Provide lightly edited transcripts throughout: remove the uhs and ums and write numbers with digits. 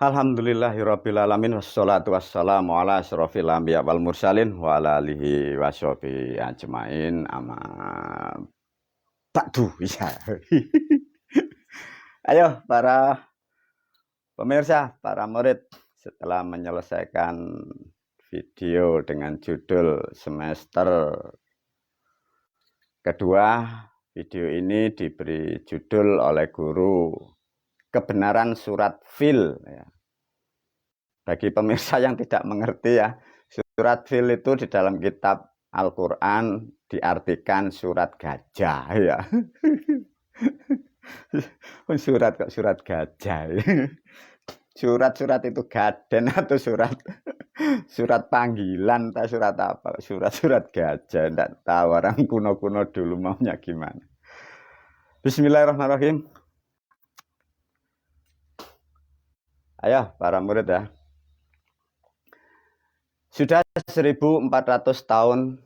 Alhamdulillahirabbil alamin wassalatu wassalamu ala asyrofil anbiya wal mursalin wa ala alihi washabihi ajmain amma ba'du ya. Ayo para pemirsa, para murid, setelah menyelesaikan video dengan judul semester kedua, video ini diberi judul oleh guru Kebenaran Surat Fil. Bagi pemirsa yang tidak mengerti ya, surat Fil itu di dalam kitab Al-Quran diartikan surat gajah ya. Surat kok surat gajah. Surat-surat itu gaden atau surat panggilan atau surat apa? Surat-surat gajah. Tidak tahu orang kuno-kuno dulu maunya gimana. Bismillahirrahmanirrahim. Ayo para murid ya. Sudah 1400 tahun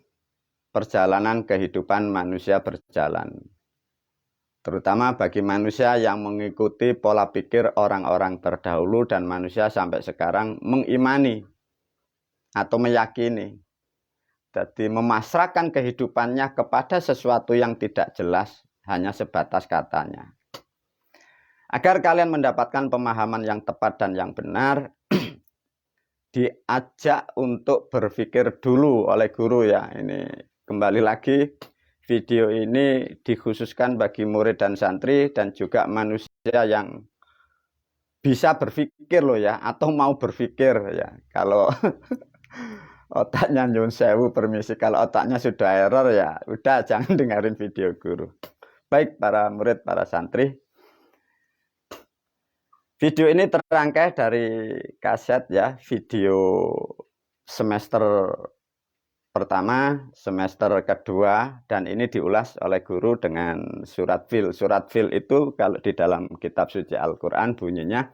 perjalanan kehidupan manusia berjalan. Terutama bagi manusia yang mengikuti pola pikir orang-orang terdahulu dan manusia sampai sekarang mengimani atau meyakini. Jadi memasrahkan kehidupannya kepada sesuatu yang tidak jelas, hanya sebatas katanya. Agar kalian mendapatkan pemahaman yang tepat dan yang benar, diajak untuk berpikir dulu oleh guru ya. Ini kembali lagi, video ini dikhususkan bagi murid dan santri dan juga manusia yang bisa berpikir loh ya, atau mau berpikir ya. Kalau otaknya nyun sewu, permisi, kalau otaknya sudah error ya udah jangan dengerin video guru. Baik para murid, para santri, video ini terangkai dari kaset ya, video semester pertama, semester kedua, dan ini diulas oleh guru dengan surat Fil. Surat Fil itu kalau di dalam kitab suci Al-Quran bunyinya,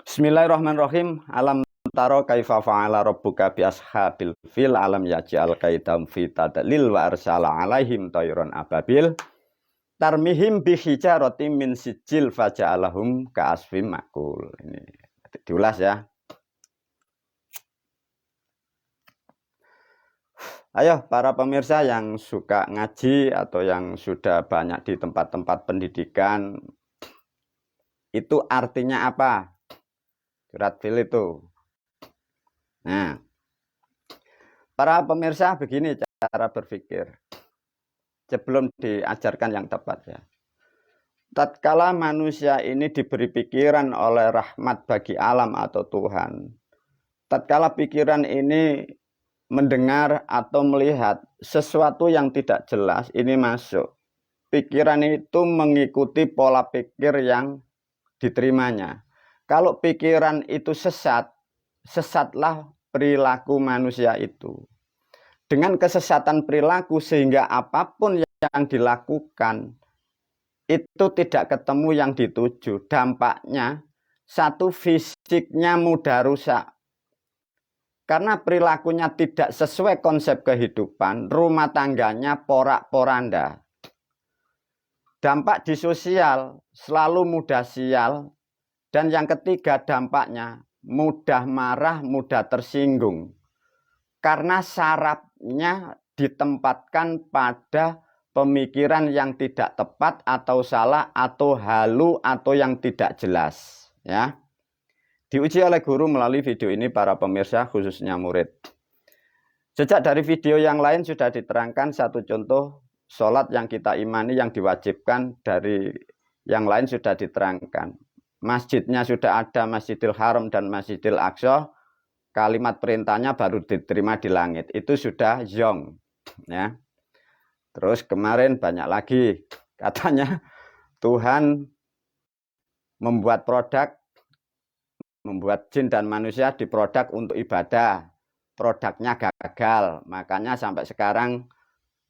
Bismillahirrahmanirrahim, alam taro kaifa fa'ala rabbuka bi ashabil fil alam yaj'al kaidahum fi tadlil wa arsala alaihim tayran ababil tarmihim bi hijaratin min sijil faja'alahum ka'asfim makul. Ini diulas ya. Ayo para pemirsa yang suka ngaji atau yang sudah banyak di tempat-tempat pendidikan, itu artinya apa? Surat Fil itu. Nah, para pemirsa begini cara berpikir. Sebelum diajarkan yang tepat ya. Tatkala manusia ini diberi pikiran oleh rahmat bagi alam atau Tuhan, tatkala pikiran ini mendengar atau melihat sesuatu yang tidak jelas ini masuk, pikiran itu mengikuti pola pikir yang diterimanya. Kalau pikiran itu sesat, sesatlah perilaku manusia itu. Dengan kesesatan perilaku sehingga apapun yang dilakukan itu tidak ketemu yang dituju. Dampaknya satu, fisiknya mudah rusak. Karena perilakunya tidak sesuai konsep kehidupan, rumah tangganya porak-poranda. Dampak di sosial selalu mudah sial. Dan yang ketiga dampaknya mudah marah, mudah tersinggung. Karena sarafnya ditempatkan pada pemikiran yang tidak tepat atau salah atau halu atau yang tidak jelas ya. Diuji oleh guru melalui video ini para pemirsa khususnya murid. Sejak dari video yang lain sudah diterangkan satu contoh sholat yang kita imani yang diwajibkan, dari yang lain sudah diterangkan. Masjidnya sudah ada, Masjidil Haram dan Masjidil Aqsa. Kalimat perintahnya baru diterima di langit. Itu sudah zong ya. Terus kemarin banyak lagi katanya Tuhan membuat produk, membuat jin dan manusia di produk untuk ibadah. Produknya gagal. Makanya sampai sekarang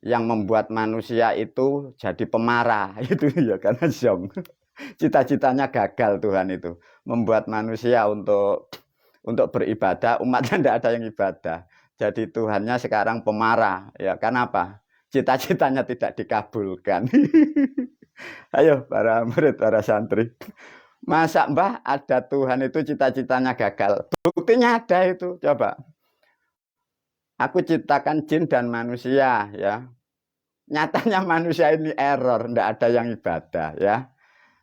yang membuat manusia itu jadi pemarah. Itu ya karena zong. Cita-citanya gagal Tuhan itu. Membuat manusia untuk beribadah, umatnya tidak ada yang ibadah. Jadi Tuhannya sekarang pemarah. Ya, kenapa? Cita-citanya tidak dikabulkan. Ayo para murid, para santri. Masa Mbah ada Tuhan itu cita-citanya gagal? Buktinya ada itu. Coba. Aku ciptakan jin dan manusia ya. Nyatanya manusia ini error, ndak ada yang ibadah ya.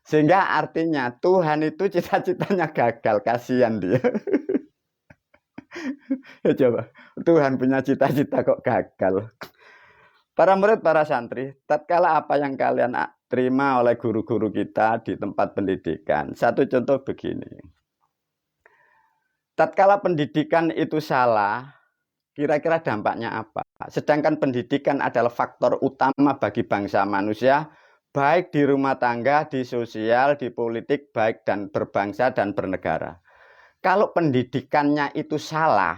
Sehingga artinya Tuhan itu cita-citanya gagal, kasihan dia. Ya coba, Tuhan punya cita-cita kok gagal. Para murid, para santri, tatkala apa yang kalian terima oleh guru-guru kita di tempat pendidikan. Satu contoh begini. Tatkala pendidikan itu salah, kira-kira dampaknya apa? Sedangkan pendidikan adalah faktor utama bagi bangsa manusia, baik di rumah tangga, di sosial, di politik, baik dan berbangsa dan bernegara. Kalau pendidikannya itu salah,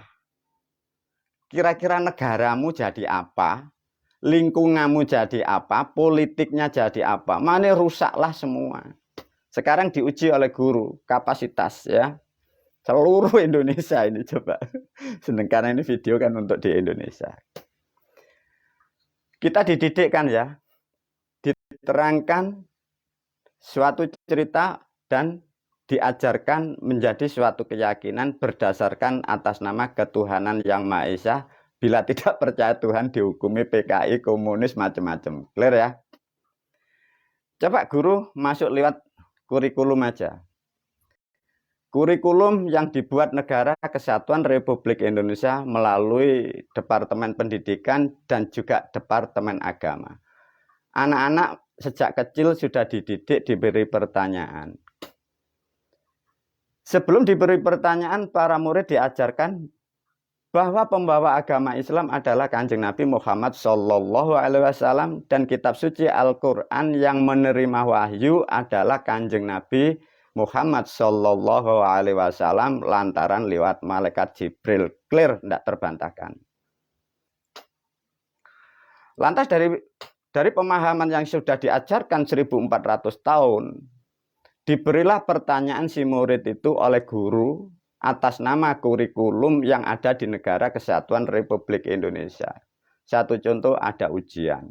kira-kira negaramu jadi apa? Lingkunganmu jadi apa? Politiknya jadi apa? Mana rusaklah semua. Sekarang diuji oleh guru, kapasitas ya. Seluruh Indonesia ini coba. Sedangkan ini video kan untuk di Indonesia. Kita dididik kan ya. Diterangkan suatu cerita dan diajarkan menjadi suatu keyakinan berdasarkan atas nama ketuhanan yang Maha Esa. Bila tidak percaya Tuhan dihukumi PKI, komunis, macam-macam. Clear ya? Coba guru masuk lewat kurikulum aja. Kurikulum yang dibuat Negara Kesatuan Republik Indonesia melalui Departemen Pendidikan dan juga Departemen Agama. Anak-anak sejak kecil sudah dididik, diberi pertanyaan. Sebelum diberi pertanyaan, para murid diajarkan bahwa pembawa agama Islam adalah Kanjeng Nabi Muhammad SAW dan kitab suci Al-Quran yang menerima wahyu adalah Kanjeng Nabi Muhammad SAW lantaran lewat malaikat Jibril. Clear, tidak terbantahkan. Lantas dari pemahaman yang sudah diajarkan 1400 tahun, diberilah pertanyaan si murid itu oleh guru atas nama kurikulum yang ada di Negara Kesatuan Republik Indonesia. Satu contoh, ada ujian.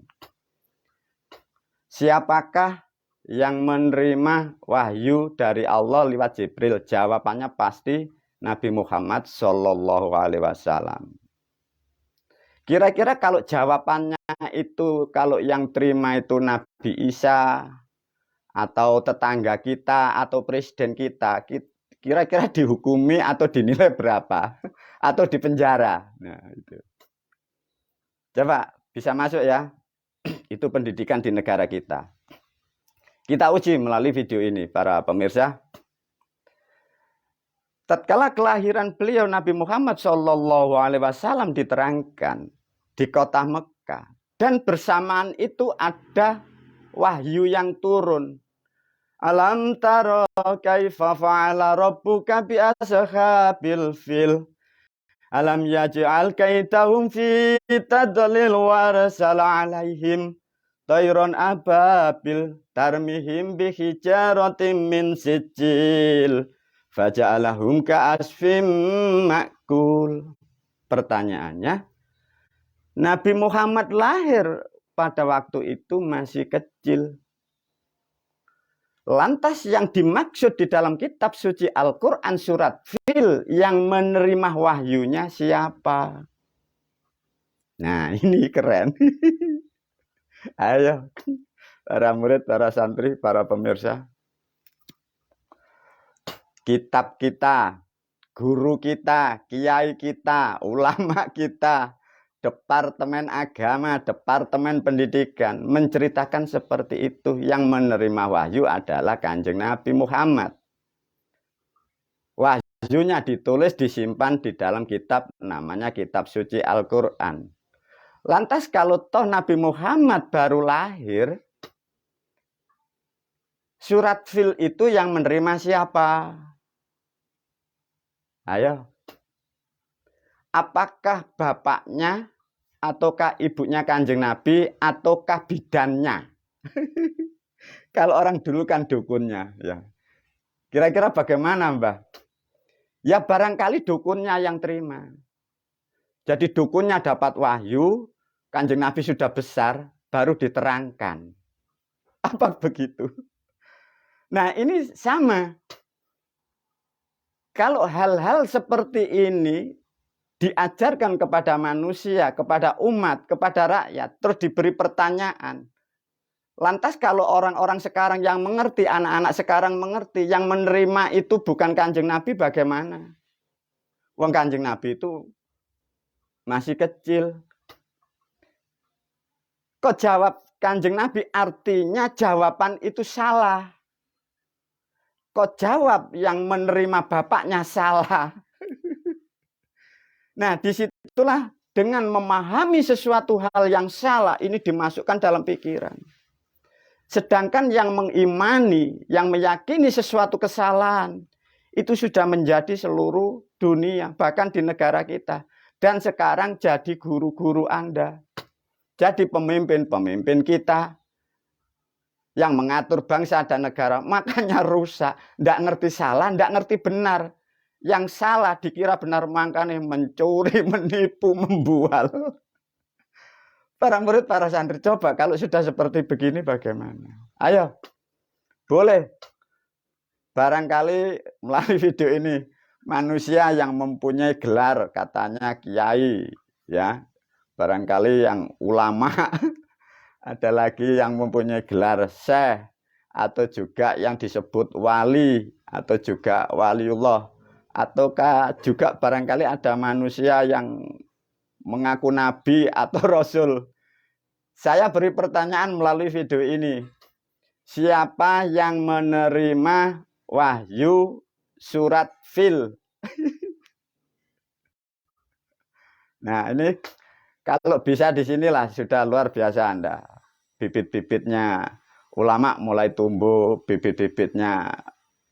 Siapakah yang menerima wahyu dari Allah lewat Jibril? Jawabannya pasti Nabi Muhammad SAW. Kira-kira kalau jawabannya itu, kalau yang terima itu Nabi Isa, atau tetangga kita, atau presiden kita, kira-kira dihukumi atau dinilai berapa? Atau dipenjara? Nah, itu. Coba, bisa masuk ya? Itu pendidikan di negara kita. Kita uji melalui video ini, para pemirsa. Tatkala kelahiran beliau Nabi Muhammad SAW diterangkan di kota Mekah. Dan bersamaan itu ada wahyu yang turun. Alam taro kaifa fa'ala rabbuka bi ashabil fil. Alam yaj'al kaidahum fi tadlil warsal alaihim tayron ababil tarmihim bi hijaratin min sijil faja'alahum ka'asfim ma'kul. Pertanyaannya, Nabi Muhammad lahir pada waktu itu masih kecil. Lantas yang dimaksud di dalam kitab suci Al-Quran surat Fil yang menerima wahyunya siapa? Nah, ini keren. Ayo, para murid, para santri, para pemirsa. Kitab kita, guru kita, kiai kita, ulama kita, Departemen Agama, Departemen Pendidikan menceritakan seperti itu. Yang menerima wahyu adalah Kanjeng Nabi Muhammad. Wahyunya ditulis, disimpan di dalam kitab, namanya kitab suci Al-Quran. Lantas kalau toh Nabi Muhammad baru lahir, surat Fil itu yang menerima siapa? Ayo. Apakah bapaknya, ataukah ibunya Kanjeng Nabi, ataukah bidannya? Kalau orang dulu kan dukunnya. Ya. Kira-kira bagaimana, Mbah? Ya barangkali dukunnya yang terima. Jadi dukunnya dapat wahyu, Kanjeng Nabi sudah besar, baru diterangkan. Apa begitu? Nah ini sama. kalau hal-hal seperti ini diajarkan kepada manusia, kepada umat, kepada rakyat, terus diberi pertanyaan. Lantas kalau orang-orang sekarang yang mengerti, anak-anak sekarang mengerti, yang menerima itu bukan Kanjeng Nabi, bagaimana? Wong Kanjeng Nabi itu masih kecil. Kok jawab Kanjeng Nabi, artinya jawaban itu salah. Kok jawab yang menerima bapaknya salah. Nah, disitulah dengan memahami sesuatu hal yang salah, ini dimasukkan dalam pikiran. Sedangkan yang mengimani, yang meyakini sesuatu kesalahan, itu sudah menjadi seluruh dunia, bahkan di negara kita. Dan sekarang jadi guru-guru Anda. Jadi pemimpin-pemimpin kita yang mengatur bangsa dan negara, makanya rusak. Tidak ngerti salah, tidak ngerti benar. Yang salah dikira benar, makanya mencuri, menipu, membual. Para murid, para santri, coba kalau sudah seperti begini bagaimana? Ayo, boleh. Barangkali melalui video ini, manusia yang mempunyai gelar, katanya kiai, ya. Barangkali yang ulama, ada lagi yang mempunyai gelar syekh, atau juga yang disebut wali, atau juga waliullah, ataukah juga barangkali ada manusia yang mengaku nabi atau rasul. Saya beri pertanyaan melalui video ini. Siapa yang menerima wahyu surat Fil? Nah, ini kalau bisa di sinilah sudah luar biasa Anda. Bibit-bibitnya ulama mulai tumbuh, bibit-bibitnya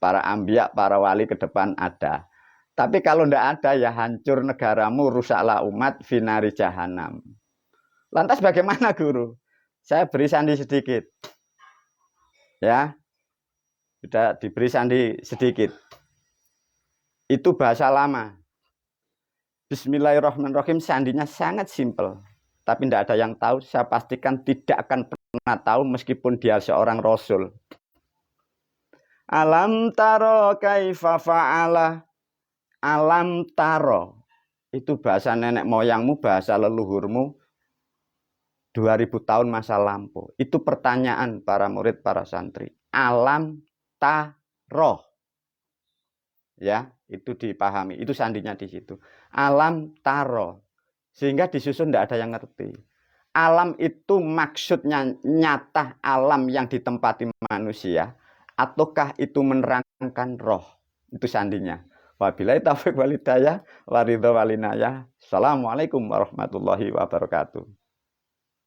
para ambiya, para wali ke depan ada. Tapi kalau tidak ada, ya hancur negaramu, rusaklah umat, finari jahanam. Lantas bagaimana guru? Saya beri sandi sedikit. Ya, sudah diberi sandi sedikit. Itu bahasa lama. Bismillahirrahmanirrahim, sandinya sangat simpel. Tapi tidak ada yang tahu, saya pastikan tidak akan pernah tahu meskipun dia seorang rasul. Alam taro kaifa fa'ala. Alam taro. Itu bahasa nenek moyangmu, bahasa leluhurmu. 2000 tahun masa lampau. Itu pertanyaan para murid, para santri. Alam taro. Ya, itu dipahami. Itu sandinya di situ. Alam taro. Sehingga disusun tidak ada yang ngerti. Alam itu maksudnya nyata alam yang ditempati manusia. Ataukah itu menerangkan roh? Itu sandinya. Wabillahi taufiq walhidayah. Waridho walinayah. Assalamualaikum warahmatullahi wabarakatuh.